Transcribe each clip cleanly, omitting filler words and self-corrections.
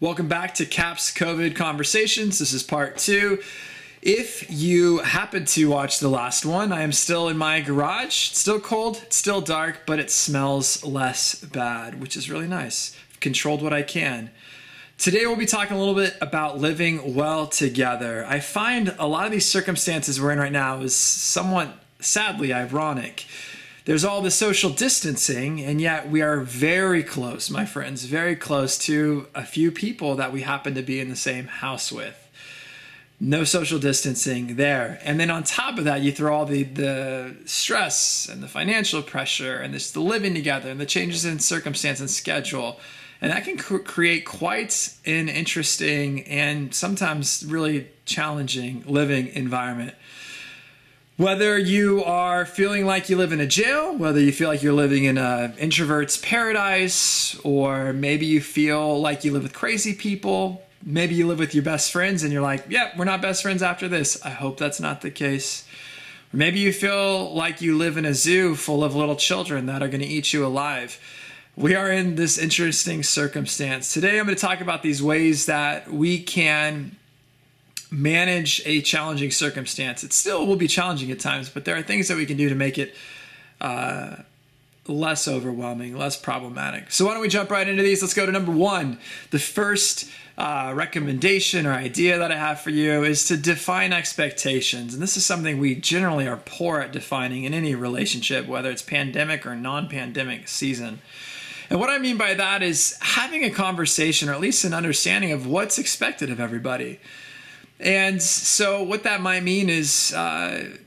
Welcome back to CAPS COVID Conversations. This is part 2. If you happen to watch the last one, I am still in my garage. It's still cold, it's still dark, but it smells less bad, which is really nice. I've controlled what I can. Today we'll be talking a little bit about living well together. I find a lot of these circumstances we're in right now is somewhat sadly ironic. There's all the social distancing, and yet we are very close, my friends, very close to a few people that we happen to be in the same house with. No social distancing there. And then on top of that, you throw all the stress and the financial pressure and the living together and the changes in circumstance and schedule. And that can create quite an interesting and sometimes really challenging living environment. Whether you are feeling like you live in a jail, whether you feel like you're living in an introvert's paradise, or maybe you feel like you live with crazy people, maybe you live with your best friends and you're like, yeah, we're not best friends after this. I hope that's not the case. Or maybe you feel like you live in a zoo full of little children that are going to eat you alive. We are in this interesting circumstance. Today I'm going to talk about these ways that we can manage a challenging circumstance. It still will be challenging at times, but there are things that we can do to make it less overwhelming, less problematic. So why don't we jump right into these? Let's go to number 1. The first recommendation or idea that I have for you is to define expectations. And this is something we generally are poor at defining in any relationship, whether it's pandemic or non-pandemic season. And what I mean by that is having a conversation or at least an understanding of what's expected of everybody. And so what that might mean is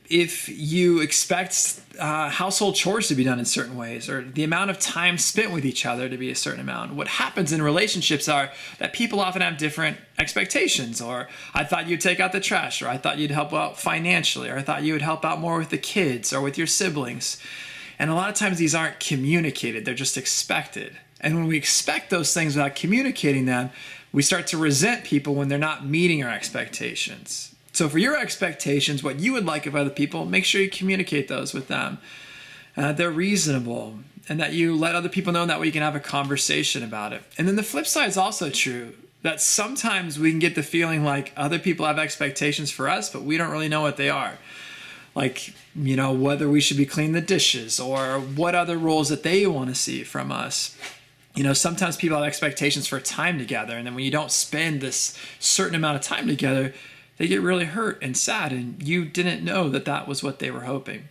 if you expect household chores to be done in certain ways, or the amount of time spent with each other to be a certain amount. What happens in relationships are that people often have different expectations, or I thought you'd take out the trash, or I thought you'd help out financially, or I thought you would help out more with the kids or with your siblings. And a lot of times these aren't communicated, they're just expected. And when we expect those things without communicating them, we start to resent people when they're not meeting our expectations. So for your expectations, what you would like of other people, make sure you communicate those with them. They're reasonable, and that you let other people know, and that way you can have a conversation about it. And then the flip side is also true, that sometimes we can get the feeling like other people have expectations for us, but we don't really know what they are. Like, whether we should be cleaning the dishes, or what other roles that they want to see from us. Sometimes people have expectations for time together, and then when you don't spend this certain amount of time together, they get really hurt and sad, and you didn't know that that was what they were hoping.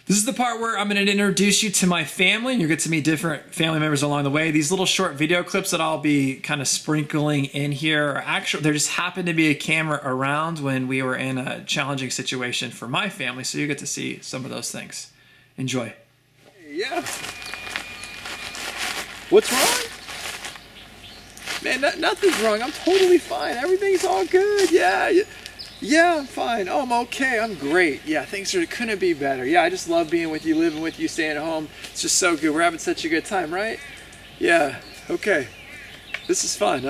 This is the part where I'm going to introduce you to my family, and you'll get to meet different family members along the way. These little short video clips that I'll be kind of sprinkling in here are actually, there just happened to be a camera around when we were in a challenging situation for my family, so you get to see some of those things. Enjoy. Yeah. What's wrong? Man, nothing's wrong. I'm totally fine. Everything's all good. Yeah, I'm fine. Oh, I'm okay. I'm great. Yeah, things couldn't be better. Yeah, I just love being with you, living with you, staying at home. It's just so good. We're having such a good time, right? Yeah, okay. This is fun,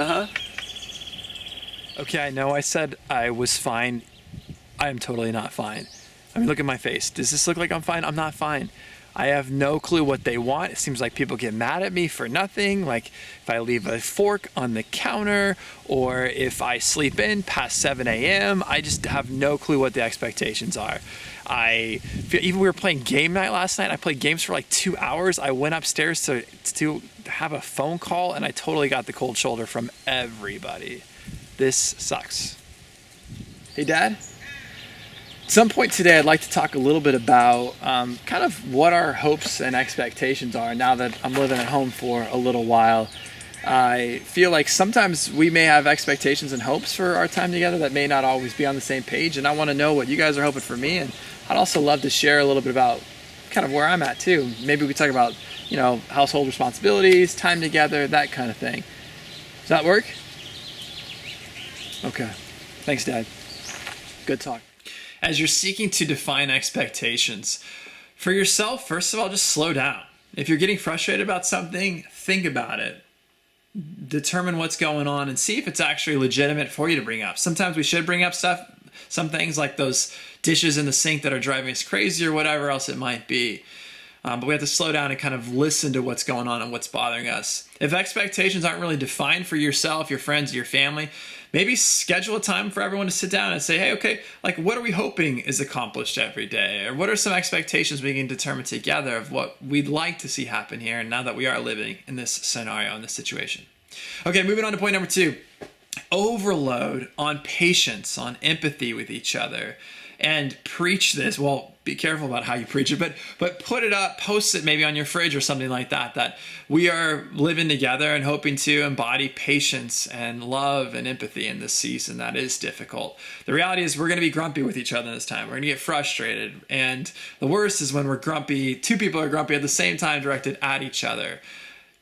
Okay, I know I said I was fine. I am totally not fine. I mean, look at my face. Does this look like I'm fine? I'm not fine. I have no clue what they want. It seems like people get mad at me for nothing. Like if I leave a fork on the counter, or if I sleep in past 7 a.m., I just have no clue what the expectations are. Even we were playing game night last night. I played games for like 2 hours. I went upstairs to have a phone call, and I totally got the cold shoulder from everybody. This sucks. Hey, Dad? At some point today, I'd like to talk a little bit about kind of what our hopes and expectations are now that I'm living at home for a little while. I feel like sometimes we may have expectations and hopes for our time together that may not always be on the same page, and I want to know what you guys are hoping for me, and I'd also love to share a little bit about kind of where I'm at too. Maybe we could talk about, household responsibilities, time together, that kind of thing. Does that work? Okay. Thanks, Dad. Good talk. As you're seeking to define expectations for yourself, first of all, just slow down. If you're getting frustrated about something, think about it. Determine what's going on and see if it's actually legitimate for you to bring up. Sometimes we should bring up some things like those dishes in the sink that are driving us crazy or whatever else it might be. But we have to slow down and kind of listen to what's going on and what's bothering us. If expectations aren't really defined for yourself, your friends, your family, maybe schedule a time for everyone to sit down and say, hey, okay, like what are we hoping is accomplished every day? Or what are some expectations we can determine together of what we'd like to see happen here, and now that we are living in this scenario, in this situation? Okay, moving on to point number 2. Overload on patience, on empathy with each other. And preach this. Well, be careful about how you preach it, but put it up, post it maybe on your fridge or something like that, that we are living together and hoping to embody patience and love and empathy in this season that is difficult. The reality is we're going to be grumpy with each other this time. We're going to get frustrated. And the worst is when we're grumpy, 2 people are grumpy at the same time directed at each other.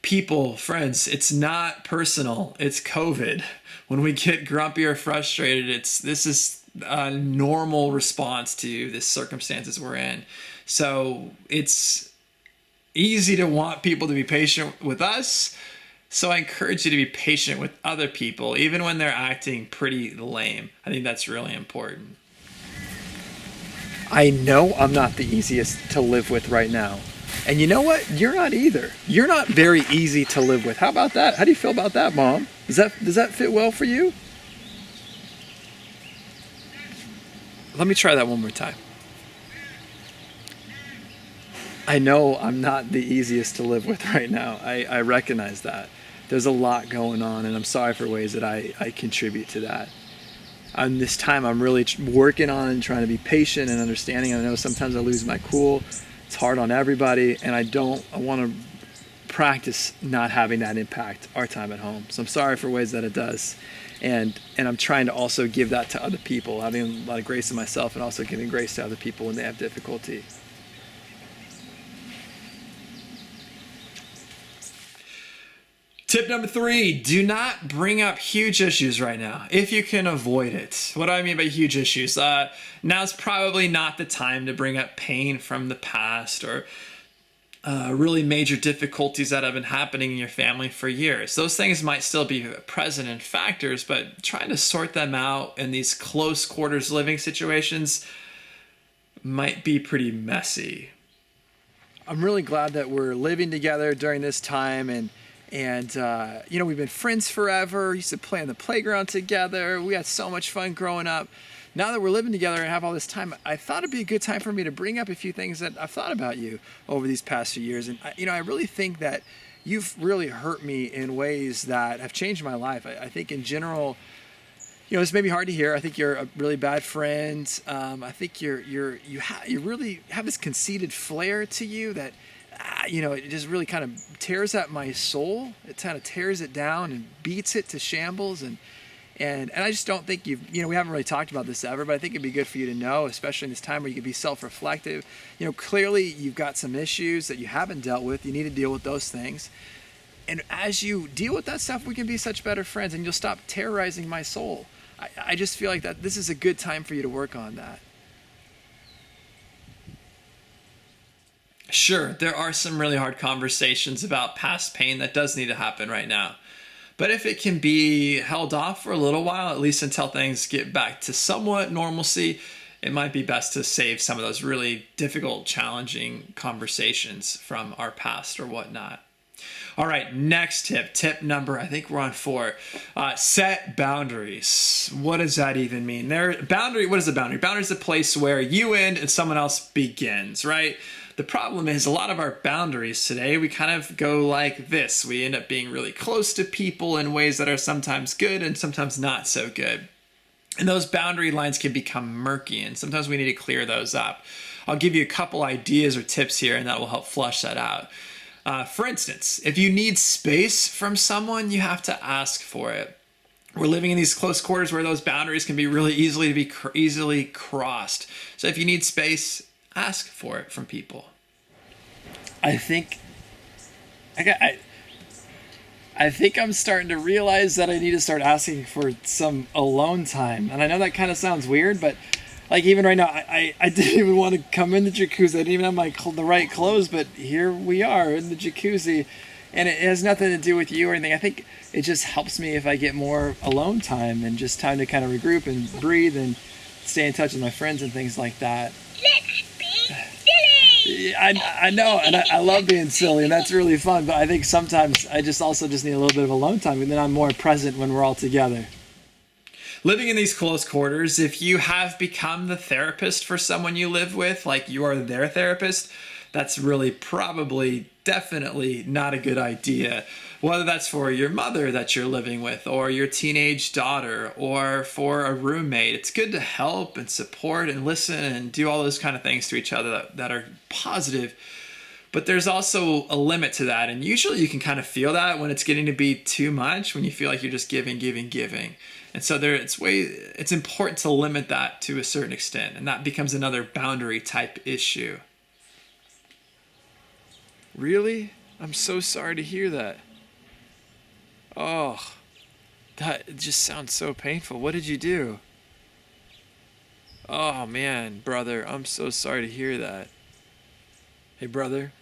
People, friends, it's not personal. It's COVID. When we get grumpy or frustrated, this is a normal response to the circumstances we're in. So it's easy to want people to be patient with us. So I encourage you to be patient with other people, even when they're acting pretty lame. I think that's really important. I know I'm not the easiest to live with right now. And you know what? You're not either. You're not very easy to live with. How about that? How do you feel about that, Mom? Does that fit well for you? Let me try that one more time. I know I'm not the easiest to live with right now. I recognize that. There's a lot going on, and I'm sorry for ways that I contribute to that. This time I'm really working on and trying to be patient and understanding. I know sometimes I lose my cool. It's hard on everybody, and I want to practice not having that impact our time at home. So I'm sorry for ways that it does. And I'm trying to also give that to other people, having a lot of grace to myself and also giving grace to other people when they have difficulty. Tip number 3, do not bring up huge issues right now if you can avoid it. What do I mean by huge issues? Now's probably not the time to bring up pain from the past or really major difficulties that have been happening in your family for years. Those things might still be present and factors, but trying to sort them out in these close quarters living situations might be pretty messy. I'm really glad that we're living together during this time, and we've been friends forever. We used to play on the playground together. We had so much fun growing up. Now that we're living together and have all this time, I thought it'd be a good time for me to bring up a few things that I've thought about you over these past few years. And, I really think that you've really hurt me in ways that have changed my life. I think in general, this may be hard to hear. I think you're a really bad friend. I think you really have this conceited flair to you that, it just really kind of tears at my soul. It kind of tears it down and beats it to shambles. And I just don't think we haven't really talked about this ever, but I think it'd be good for you to know, especially in this time where you can be self-reflective. Clearly you've got some issues that you haven't dealt with. You need to deal with those things. And as you deal with that stuff, we can be such better friends, and you'll stop terrorizing my soul. I just feel like that this is a good time for you to work on that. Sure, there are some really hard conversations about past pain that does need to happen right now. But if it can be held off for a little while, at least until things get back to somewhat normalcy, it might be best to save some of those really difficult, challenging conversations from our past or whatnot. All right, next tip. Tip number, I think we're on 4. Set boundaries. What does that even mean? What is a boundary? Boundary is a place where you end and someone else begins, right? The problem is a lot of our boundaries today, we kind of go like this. We end up being really close to people in ways that are sometimes good and sometimes not so good. And those boundary lines can become murky, and sometimes we need to clear those up. I'll give you a couple ideas or tips here, and that will help flush that out. For instance, if you need space from someone, you have to ask for it. We're living in these close quarters where those boundaries can be really easily crossed. So if you need space, ask for it from people. I think I'm starting to realize that I need to start asking for some alone time. And I know that kind of sounds weird, but like even right now, I didn't even want to come in the jacuzzi. I didn't even have the right clothes, but here we are in the jacuzzi. And it has nothing to do with you or anything. I think it just helps me if I get more alone time and just time to kind of regroup and breathe and stay in touch with my friends and things like that. Let's be silly! I know, and I love being silly, and that's really fun. But I think sometimes I just also just need a little bit of alone time, and then I'm more present when we're all together. Living in these close quarters, if you have become the therapist for someone you live with, like you are their therapist, that's really probably definitely not a good idea. Whether that's for your mother that you're living with, or your teenage daughter, or for a roommate, it's good to help and support and listen and do all those kind of things to each other that are positive. But there's also a limit to that. And usually you can kind of feel that when it's getting to be too much, when you feel like you're just giving. And so it's important to limit that to a certain extent. And that becomes another boundary type issue. Really? I'm so sorry to hear that. Oh, that just sounds so painful. What did you do? Oh man, brother, I'm so sorry to hear that. Hey brother,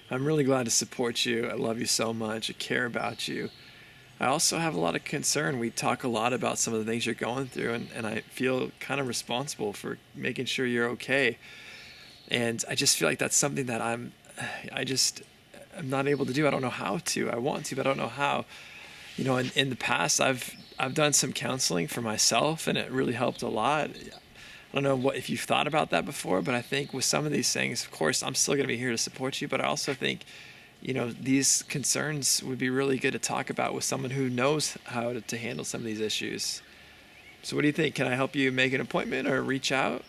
I'm really glad to support you. I love you so much. I care about you. I also have a lot of concern. We talk a lot about some of the things you're going through, and I feel kind of responsible for making sure you're okay. And I just feel like that's something that I'm not able to do. I don't know how to. I want to, but I don't know how. You know, in the past, I've done some counseling for myself, and it really helped a lot. I don't know if you've thought about that before, but I think with some of these things, of course, I'm still going to be here to support you, but I also think, you know, these concerns would be really good to talk about with someone who knows how to handle some of these issues. So what do you think? Can I help you make an appointment or reach out?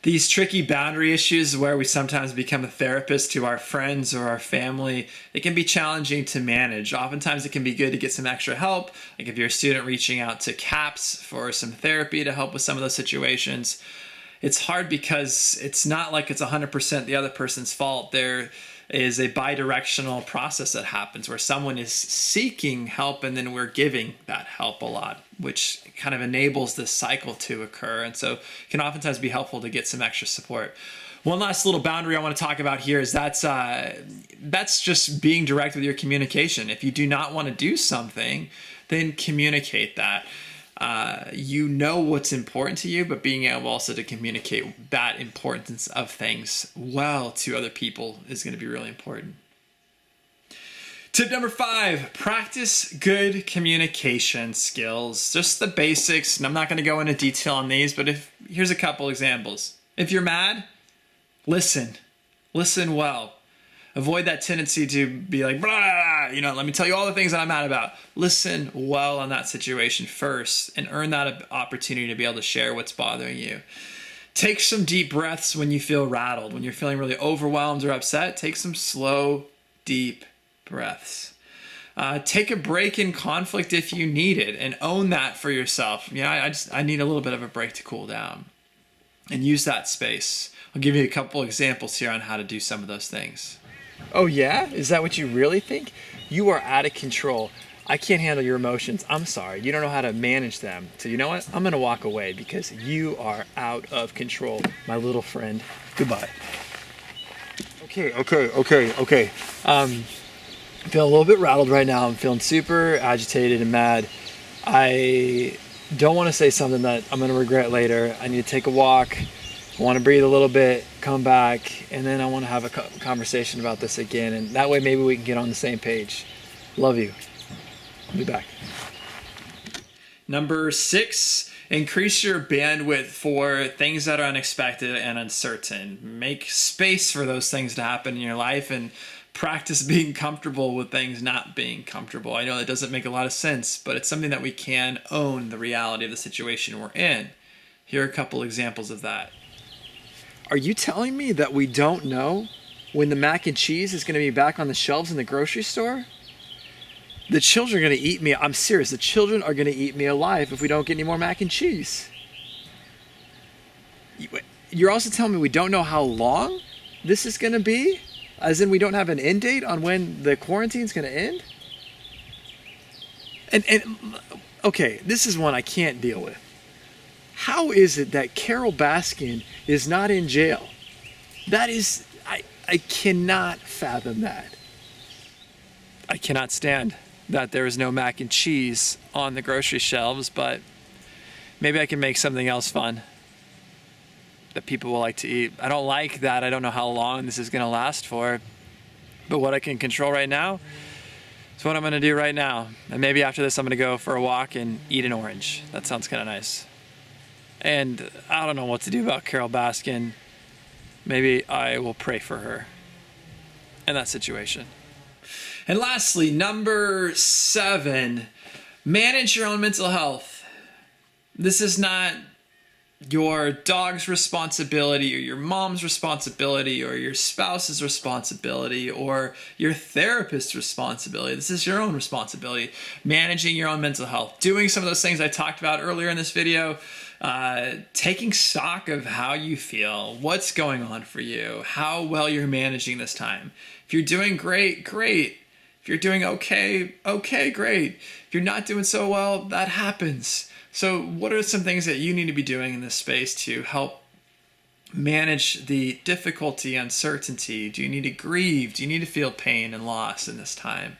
These tricky boundary issues where we sometimes become a therapist to our friends or our family, it can be challenging to manage. Oftentimes it can be good to get some extra help, like if you're a student reaching out to CAPS for some therapy to help with some of those situations. It's hard because it's not like it's 100% the other person's fault. There is a bidirectional process that happens where someone is seeking help and then we're giving that help a lot, which kind of enables this cycle to occur. And so it can oftentimes be helpful to get some extra support. One last little boundary I want to talk about here is that's just being direct with your communication. If you do not want to do something, then communicate that. You know what's important to you, but being able also to communicate that importance of things well to other people is going to be really important. Tip number 5, practice good communication skills. Just the basics, and I'm not going to go into detail on these, but here's a couple examples. If you're mad, listen. Listen well. Avoid that tendency to be like, blah, let me tell you all the things that I'm mad about. Listen well on that situation first and earn that opportunity to be able to share what's bothering you. Take some deep breaths when you feel rattled. When you're feeling really overwhelmed or upset, take some slow, deep breaths. Take a break in conflict if you need it and own that for yourself. I need a little bit of a break to cool down and use that space. I'll give you a couple examples here on how to do some of those things. Oh yeah? Is that what you really think? You are out of control. I can't handle your emotions. I'm sorry. You don't know how to manage them. So you know what? I'm going to walk away because you are out of control, my little friend. Goodbye. Okay. I'm feeling a little bit rattled right now. I'm feeling super agitated and mad. I don't want to say something that I'm going to regret later. I need to take a walk. I want to breathe a little bit, come back, and then I want to have a conversation about this again. And that way maybe we can get on the same page. Love you. I'll be back. Number 6, increase your bandwidth for things that are unexpected and uncertain. Make space for those things to happen in your life and practice being comfortable with things not being comfortable. I know that doesn't make a lot of sense, but it's something that we can own the reality of the situation we're in. Here are a couple examples of that. Are you telling me that we don't know when the mac and cheese is going to be back on the shelves in the grocery store? The children are going to eat me. I'm serious. The children are going to eat me alive if we don't get any more mac and cheese. You're also telling me we don't know how long this is going to be? As in we don't have an end date on when the quarantine is going to end? And okay, this is one I can't deal with. How is it that Carol Baskin is not in jail? That is, I cannot fathom that. I cannot stand that there is no mac and cheese on the grocery shelves, but maybe I can make something else fun that people will like to eat. I don't like that. I don't know how long this is going to last for, but what I can control right now is what I'm going to do right now. And maybe after this, I'm going to go for a walk and eat an orange. That sounds kind of nice. And I don't know what to do about Carol Baskin. Maybe I will pray for her in that situation. And lastly, number 7, manage your own mental health. This is not your dog's responsibility or your mom's responsibility or your spouse's responsibility or your therapist's responsibility. This is your own responsibility. Managing your own mental health. Doing some of those things I talked about earlier in this video. Taking stock of how you feel, what's going on for you, how well you're managing this time. If you're doing great, great. If you're doing okay, great. If you're not doing so well, that happens. So what are some things that you need to be doing in this space to help manage the difficulty, uncertainty? Do you need to grieve? Do you need to feel pain and loss in this time?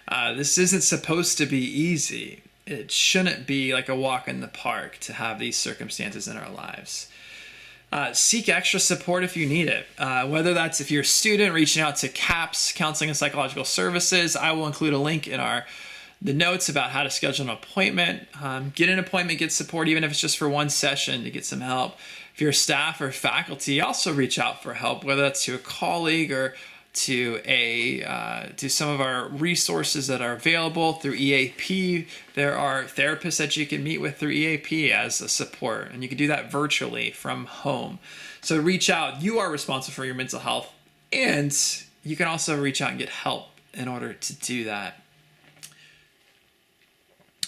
This isn't supposed to be easy. It shouldn't be like a walk in the park to have these circumstances in our lives. Seek extra support if you need it. Whether that's if you're a student reaching out to CAPS, Counseling and Psychological Services. I will include a link in the notes about how to schedule an appointment. Get an appointment, get support, even if it's just for one session to get some help. If you're staff or faculty, also reach out for help, whether that's to a colleague or to some of our resources that are available through EAP. There are therapists that you can meet with through EAP as a support, and you can do that virtually from home. So reach out. You are responsible for your mental health, and you can also reach out and get help in order to do that.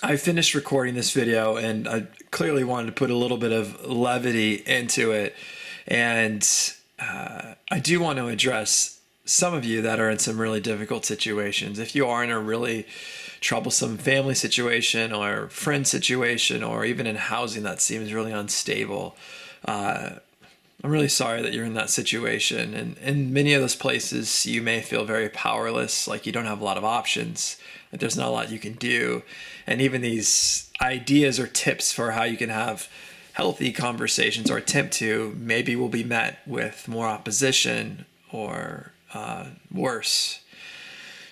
I finished recording this video, and I clearly wanted to put a little bit of levity into it, and I do want to address some of you that are in some really difficult situations. If you are in a really troublesome family situation or friend situation or even in housing that seems really unstable, I'm really sorry that you're in that situation. And in many of those places, you may feel very powerless, like you don't have a lot of options, that there's not a lot you can do. And even these ideas or tips for how you can have healthy conversations or attempt to maybe will be met with more opposition or worse.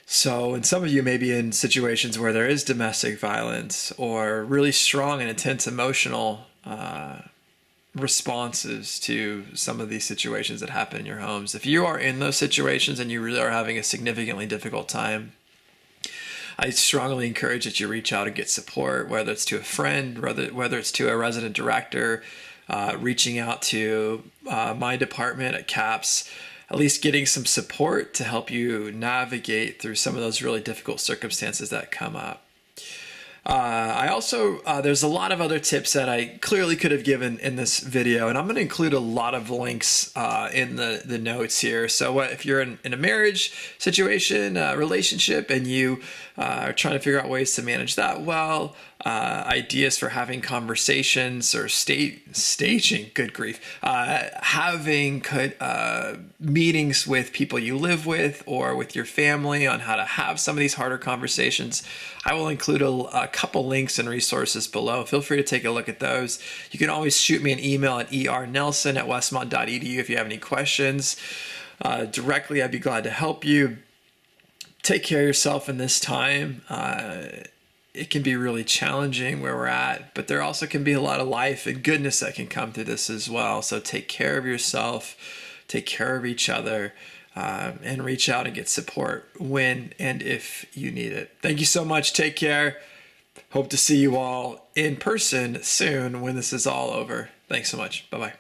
So, and some of you may be in situations where there is domestic violence or really strong and intense emotional responses to some of these situations that happen in your homes. If you are in those situations and you really are having a significantly difficult time, I strongly encourage that you reach out and get support, whether it's to a friend, whether it's to a resident director, reaching out to my department at CAPS, at least getting some support to help you navigate through some of those really difficult circumstances that come up. I also, there's a lot of other tips that I clearly could have given in this video, and I'm going to include a lot of links in the notes here. So if you're in a marriage situation, relationship, and you are trying to figure out ways to manage that well, ideas for having conversations or staging, good grief, having meetings with people you live with or with your family on how to have some of these harder conversations, I will include a couple links and resources below. Feel free to take a look at those. You can always shoot me an email at ernelson@westmont.edu if you have any questions. Directly, I'd be glad to help you. Take care of yourself in this time. It can be really challenging where we're at, but there also can be a lot of life and goodness that can come through this as well. So take care of yourself, take care of each other, and reach out and get support when and if you need it. Thank you so much. Take care. Hope to see you all in person soon when this is all over. Thanks so much. Bye-bye.